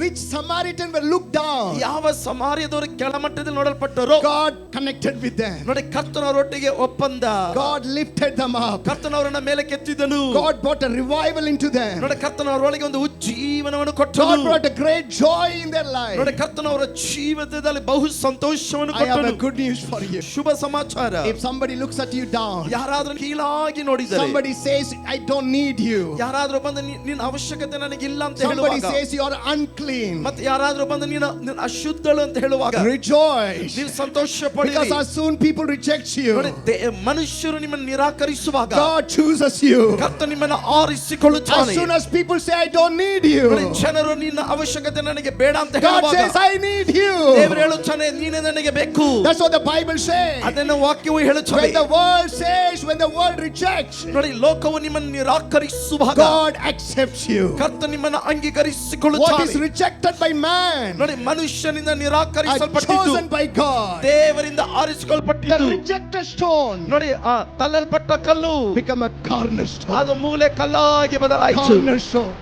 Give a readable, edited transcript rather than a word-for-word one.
which Samaritan were looked down, ಯಾವ ಸಮಾರ್ಯದವರು ಕೆಳಮಟ್ಟದಲ್ಲಿ ನೋಡಲ್ಪಟ್ಟರೋ God connected with them. ನೋಡಿ ಕರ್ತನವರೊಟ್ಟಿಗೆ ಒಪ್ಪಂದ, God lifted them up. ಕರ್ತನವರನ್ನ ಮೇಲೆ ಕೆತ್ತಿದನು. God brought a revival into them. ನೋಡಿ ಕರ್ತನವರೊಳಗೆ ಒಂದು ಉಜ್ಜೀವನವನ್ನು ಕೊಟ್ಟನು. God brought a great joy in their life. ನೋಡಿ ಕರ್ತನವರ ಜೀವಿತದಲ್ಲಿ ಬಹು ಸಂತೋಷವನ್ನು I have ಕೊಟ್ಟನು. a good news for you. ಶುಭ ಸಮಾಚಾರ. If somebody looks at you down, ಯಾರಾದ್ರೂ ಕೀಳಾಗಿ ನೋಡಿದರೆ, somebody says I don't need you, ಯಾರಾದ್ರೂ ಬಂದು ನಿನ್ನ ಅವಶ್ಯಕತೆ ನನಗಿಲ್ಲ ಅಂತ somebody ಹೇಳುವಾಗ, says you are unclean, ಮತ್ತೆ ಯಾರಾದ್ರೂ ಬಂದು ನೀನು ಅಶುದ್ಧಳು ಅಂತ ಹೇಳುವಾಗ rejoice, ನೀವು ಸಂತೋಷ because ಪಡಿರಿ. as soon people reject you, ನೋಡಿ ಮನುಷ್ಯರು ನಿಮ್ಮನ್ನು ನಿರಾಕರಿಸುವಾಗ God chooses you. ಕರ್ತ ನಿಮ್ಮನ್ನು As ಆರಿಸಿಕೊಳ್ಳುತ್ತಾನೆ. soon as people say I don't need ನೋಡಿ you, ಜನರು ನಿನ್ನ ಅವಶ್ಯಕತೆ ನನಗೆ ಬೇಡ ಅಂತ God ಹೇಳುವಾಗ says I need you. ದೇವರು ಹೇಳುತ್ತಾನೆ ನೀನೇ ನನಗೆ ಬೇಕು. That's what the Bible says. ಅದನ್ನು ವಾಕ್ಯವು ಹೇಳುತ್ತದೆ. When the world says, when the world rejects, ನೋಡಿ ಲೋಕವು ನಿಮ್ಮನ್ನು ನಿರಾಕರಿಸುವಾಗ God accepts you. ಕರ್ತ ನಿಮ್ಮನ್ನು What is ಅಂಗೀಕರಿಸಿಕೊಳ್ಳುತ್ತಾನೆ. rejected by man ನೋಡಿ ಮನುಷ್ಯನಿಂದ are ನಿರಾಕರಿಸಲ್ಪಟ್ಟಿದ್ದು chosen by God. ದೇವರಿಂದ The ಆರಿಸಿಕೊಳ್ಳಲ್ಪಟ್ಟಿದ್ದು. rejected stone ನೋಡಿ ಆ ತಳ್ಳಲ್ಪಟ್ಟ ಕಲ್ಲು become a cornerstone. ಅದು ಮೂಲೆ ಕಲ್ಲಾಗಿ ಬದಲಾಯಿತು. Cornerstone.